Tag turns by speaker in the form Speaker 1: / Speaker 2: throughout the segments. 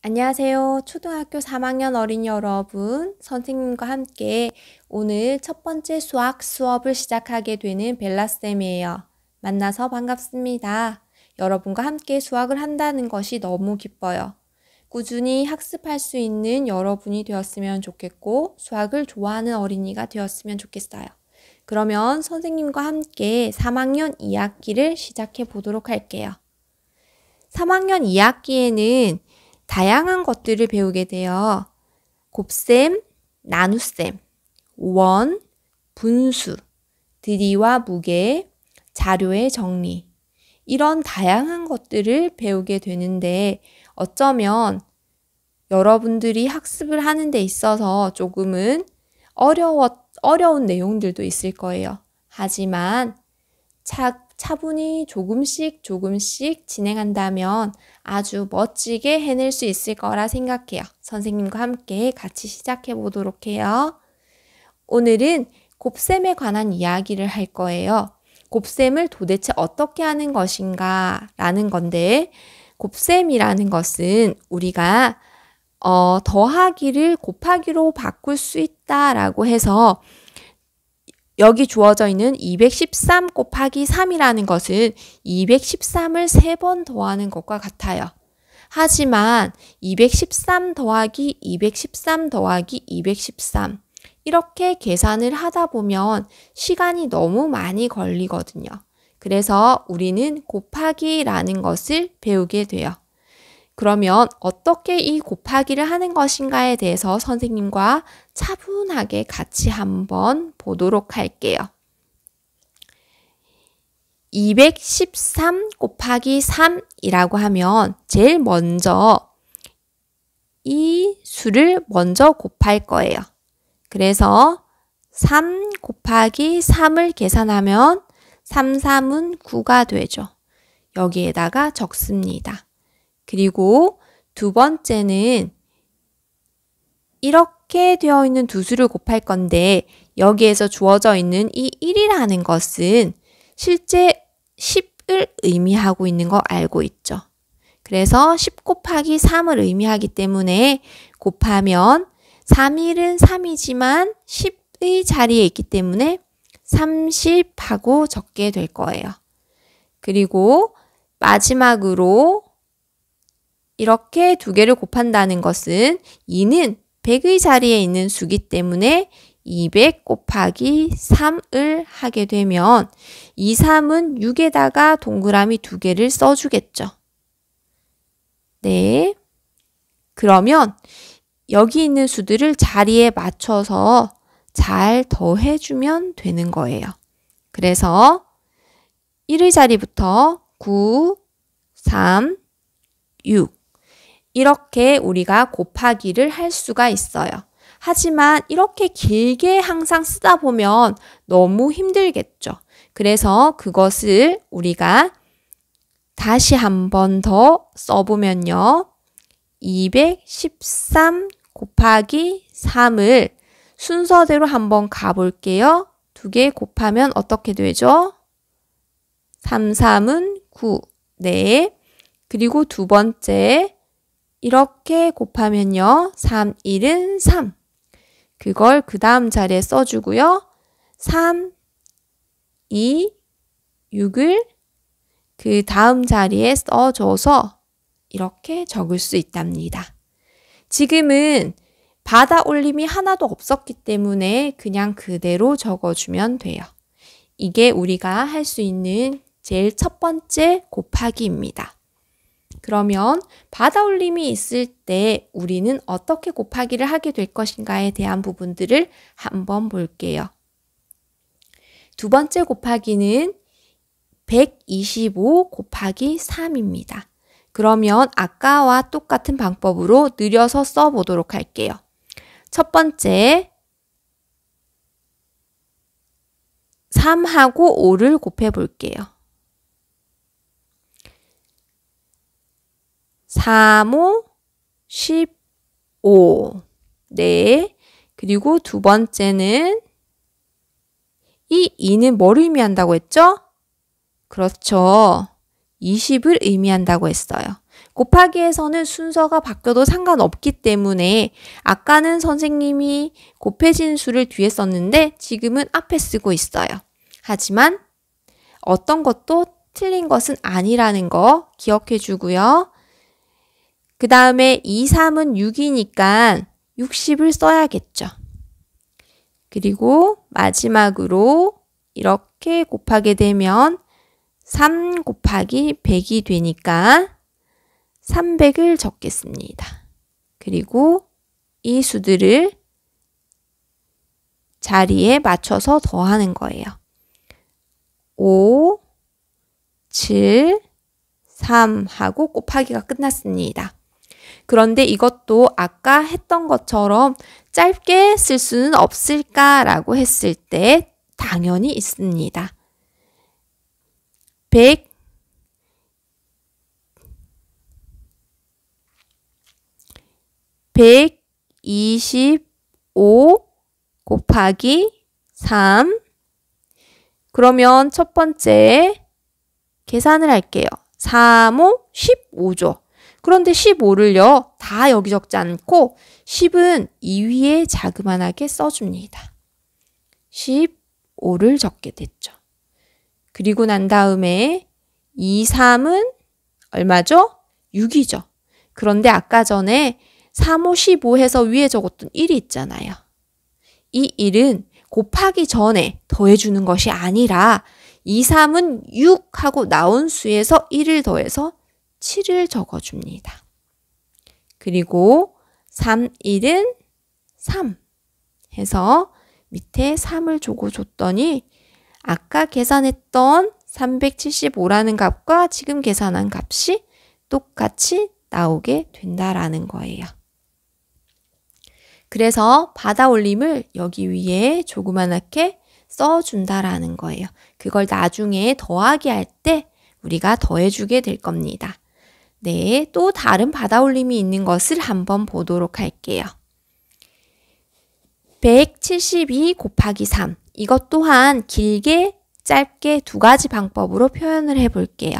Speaker 1: 안녕하세요. 초등학교 3학년 어린이 여러분, 선생님과 함께 오늘 첫 번째 수학 수업을 시작하게 되는 벨라쌤이에요. 만나서 반갑습니다. 여러분과 함께 수학을 한다는 것이 너무 기뻐요. 꾸준히 학습할 수 있는 여러분이 되었으면 좋겠고, 수학을 좋아하는 어린이가 되었으면 좋겠어요. 그러면 선생님과 함께 3학년 2학기를 시작해 보도록 할게요. 3학년 2학기에는 다양한 것들을 배우게 돼요. 곱셈, 나눗셈, 원, 분수, 들이와 무게, 자료의 정리 이런 다양한 것들을 배우게 되는데 어쩌면 여러분들이 학습을 하는 데 있어서 조금은 어려운 내용들도 있을 거예요. 하지만 차분히 조금씩 진행한다면 아주 멋지게 해낼 수 있을 거라 생각해요. 선생님과 함께 같이 시작해 보도록 해요. 오늘은 곱셈에 관한 이야기를 할 거예요. 곱셈을 도대체 어떻게 하는 것인가 라는 건데 곱셈이라는 것은 우리가 더하기를 곱하기로 바꿀 수 있다라고 해서 여기 주어져 있는 213 곱하기 3이라는 것은 213을 3번 더하는 것과 같아요. 하지만 213 더하기 213 더하기 213 이렇게 계산을 하다 보면 시간이 너무 많이 걸리거든요. 그래서 우리는 곱하기라는 것을 배우게 돼요. 그러면 어떻게 이 곱하기를 하는 것인가에 대해서 선생님과 차분하게 같이 한번 보도록 할게요. 213 곱하기 3이라고 하면 제일 먼저 이 수를 먼저 곱할 거예요. 그래서 3 곱하기 3을 계산하면 3, 3은 9가 되죠. 여기에다가 적습니다. 그리고 두 번째는 이렇게 되어 있는 두 수를 곱할 건데 여기에서 주어져 있는 이 1이라는 것은 실제 10을 의미하고 있는 거 알고 있죠. 그래서 10 곱하기 3을 의미하기 때문에 곱하면 3일은 3이지만 10의 자리에 있기 때문에 30하고 적게 될 거예요. 그리고 마지막으로 이렇게 두 개를 곱한다는 것은 2는 100의 자리에 있는 수기 때문에 200 곱하기 3을 하게 되면 2, 3은 6에다가 동그라미 두 개를 써주겠죠. 네. 그러면 여기 있는 수들을 자리에 맞춰서 잘 더해주면 되는 거예요. 그래서 1의 자리부터 9, 3, 6 이렇게 우리가 곱하기를 할 수가 있어요. 하지만 이렇게 길게 항상 쓰다 보면 너무 힘들겠죠. 그래서 그것을 우리가 다시 한 번 더 써보면요. 213 곱하기 3을 순서대로 한번 가볼게요. 두 개 곱하면 어떻게 되죠? 3, 3은 9. 네. 그리고 두 번째 이렇게 곱하면요. 3, 1은 3. 그걸 그 다음 자리에 써주고요. 3, 2, 6을 그 다음 자리에 써줘서 이렇게 적을 수 있답니다. 지금은 받아 올림이 하나도 없었기 때문에 그냥 그대로 적어주면 돼요. 이게 우리가 할 수 있는 제일 첫 번째 곱하기입니다. 그러면 받아 올림이 있을 때 우리는 어떻게 곱하기를 하게 될 것인가에 대한 부분들을 한번 볼게요. 두 번째 곱하기는 125 곱하기 3입니다. 그러면 아까와 똑같은 방법으로 느려서 써보도록 할게요. 첫 번째 3하고 5를 곱해 볼게요. 3, 5, 15. 네. 그리고 두 번째는 이 2는 뭘 의미한다고 했죠? 그렇죠. 20을 의미한다고 했어요. 곱하기에서는 순서가 바뀌어도 상관없기 때문에 아까는 선생님이 곱해진 수를 뒤에 썼는데 지금은 앞에 쓰고 있어요. 하지만 어떤 것도 틀린 것은 아니라는 거 기억해 주고요. 그 다음에 2, 3은 6이니까 60을 써야겠죠. 그리고 마지막으로 이렇게 곱하게 되면 3 곱하기 100이 되니까 300을 적겠습니다. 그리고 이 수들을 자리에 맞춰서 더하는 거예요. 5, 7, 3 하고 곱하기가 끝났습니다. 그런데 이것도 아까 했던 것처럼 짧게 쓸 수는 없을까라고 했을 때 당연히 있습니다. 125 곱하기 3. 그러면 첫 번째 계산을 할게요. 3, 5, 15죠. 그런데 15를요, 다 여기 적지 않고 10은 이 위에 자그만하게 써줍니다. 15를 적게 됐죠. 그리고 난 다음에 2, 3은 얼마죠? 6이죠. 그런데 아까 전에 3, 5, 15 해서 위에 적었던 1이 있잖아요. 이 1은 곱하기 전에 더해주는 것이 아니라 2, 3은 6 하고 나온 수에서 1을 더해서 7을 적어줍니다. 그리고 3, 1은 3 해서 밑에 3을 적어줬더니 아까 계산했던 375라는 값과 지금 계산한 값이 똑같이 나오게 된다라는 거예요. 그래서 받아올림을 여기 위에 조그맣게 써준다라는 거예요. 그걸 나중에 더하기 할 때 우리가 더해주게 될 겁니다. 네, 또 다른 받아올림이 있는 것을 한번 보도록 할게요. 172 곱하기 3. 이것 또한 길게 짧게 두 가지 방법으로 표현을 해볼게요.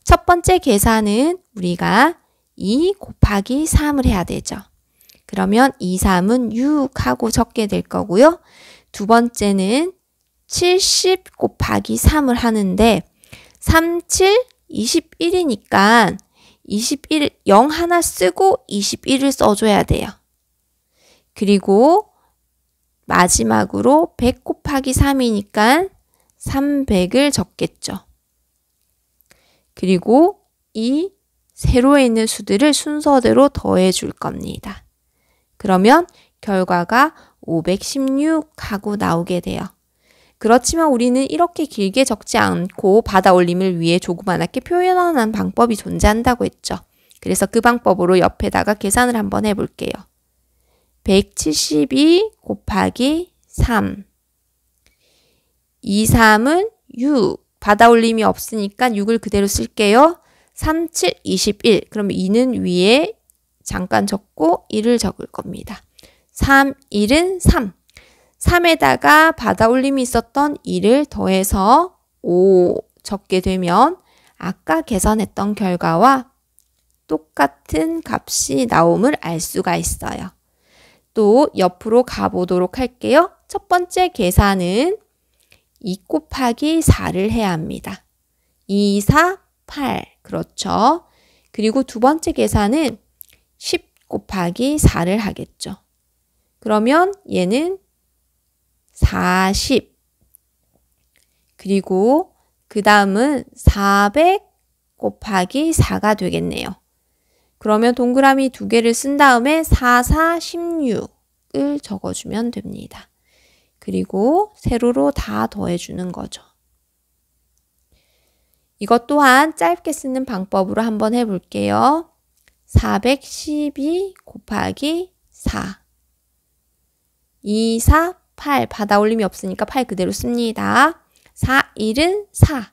Speaker 1: 첫 번째 계산은 우리가 2 곱하기 3을 해야 되죠. 그러면 2, 3은 6 하고 적게 될 거고요. 두 번째는 70 곱하기 3을 하는데 3, 7, 21이니까 21, 0 하나 쓰고 21을 써줘야 돼요. 그리고 마지막으로 100 곱하기 3이니까 300을 적겠죠. 그리고 이 세로에 있는 수들을 순서대로 더해 줄 겁니다. 그러면 결과가 516 하고 나오게 돼요. 그렇지만 우리는 이렇게 길게 적지 않고 받아올림을 위해 조그맣게 표현하는 방법이 존재한다고 했죠. 그래서 그 방법으로 옆에다가 계산을 한번 해볼게요. 172 곱하기 3. 2, 3은 6. 받아올림이 없으니까 6을 그대로 쓸게요. 3, 7, 21. 그럼 2는 위에 잠깐 적고 1을 적을 겁니다. 3, 1은 3. 3에다가 받아올림이 있었던 1을 더해서 5 적게 되면 아까 계산했던 결과와 똑같은 값이 나옴을 알 수가 있어요. 또 옆으로 가보도록 할게요. 첫 번째 계산은 2 곱하기 4를 해야 합니다. 2, 4, 8. 그렇죠. 그리고 두 번째 계산은 10 곱하기 4를 하겠죠. 그러면 얘는 40. 그리고 그 다음은 400 곱하기 4가 되겠네요. 그러면 동그라미 두 개를 쓴 다음에 4, 4, 16을 적어주면 됩니다. 그리고 세로로 다 더해주는 거죠. 이것 또한 짧게 쓰는 방법으로 한번 해볼게요. 412 곱하기 4. 2, 4, 8. 받아올림이 없으니까 8 그대로 씁니다. 4, 1은 4.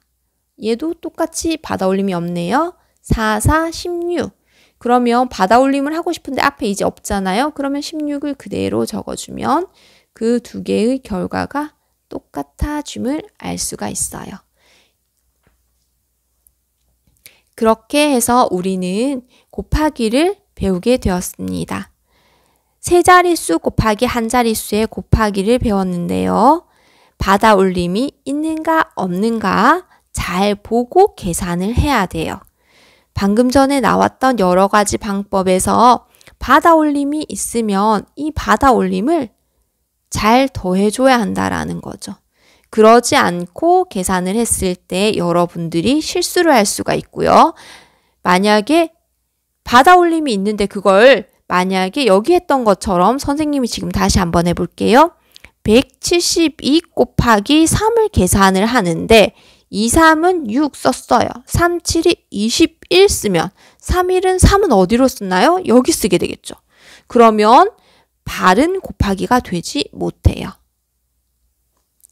Speaker 1: 얘도 똑같이 받아올림이 없네요. 4, 4, 16. 그러면 받아올림을 하고 싶은데 앞에 이제 없잖아요. 그러면 16을 그대로 적어주면 그 두 개의 결과가 똑같아짐을 알 수가 있어요. 그렇게 해서 우리는 곱하기를 배우게 되었습니다. 세 자릿수 곱하기 한 자릿수의 곱하기를 배웠는데요. 받아 올림이 있는가 없는가 잘 보고 계산을 해야 돼요. 방금 전에 나왔던 여러 가지 방법에서 받아 올림이 있으면 이 받아 올림을 잘 더해줘야 한다라는 거죠. 그러지 않고 계산을 했을 때 여러분들이 실수를 할 수가 있고요. 만약에 받아 올림이 있는데 그걸 만약에 여기 했던 것처럼 선생님이 지금 다시 한번 해볼게요. 172 곱하기 3을 계산을 하는데 2, 3은 6 썼어요. 3, 7이 21 쓰면 3일은 3은 어디로 쓰나요? 여기 쓰게 되겠죠. 그러면 바른 곱하기가 되지 못해요.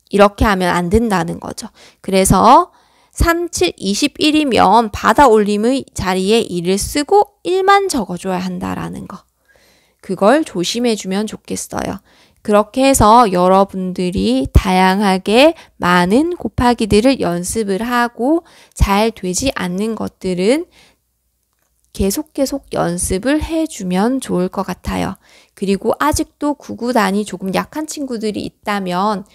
Speaker 1: 이렇게 하면 안 된다는 거죠. 그래서 3, 7, 21이면 받아 올림의 자리에 2를 쓰고 1만 적어줘야 한다라는 거. 그걸 조심해주면 좋겠어요. 그렇게 해서 여러분들이 다양하게 많은 곱하기들을 연습을 하고 잘 되지 않는 것들은 계속 연습을 해주면 좋을 것 같아요. 그리고 아직도 구구단이 조금 약한 친구들이 있다면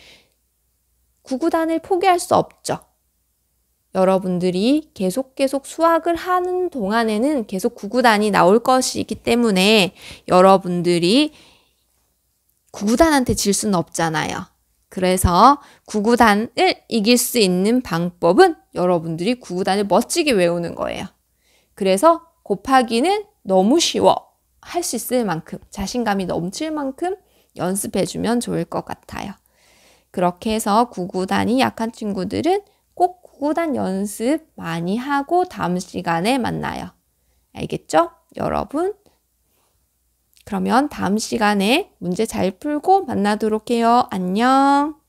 Speaker 1: 구구단을 포기할 수 없죠. 여러분들이 계속 수학을 하는 동안에는 계속 구구단이 나올 것이기 때문에 여러분들이 구구단한테 질 수는 없잖아요. 그래서 구구단을 이길 수 있는 방법은 여러분들이 구구단을 멋지게 외우는 거예요. 그래서 곱하기는 너무 쉬워. 할 수 있을 만큼, 자신감이 넘칠 만큼 연습해주면 좋을 것 같아요. 그렇게 해서 구구단이 약한 친구들은 꼭 구구단 연습 많이 하고 다음 시간에 만나요. 알겠죠? 여러분? 그러면 다음 시간에 문제 잘 풀고 만나도록 해요. 안녕!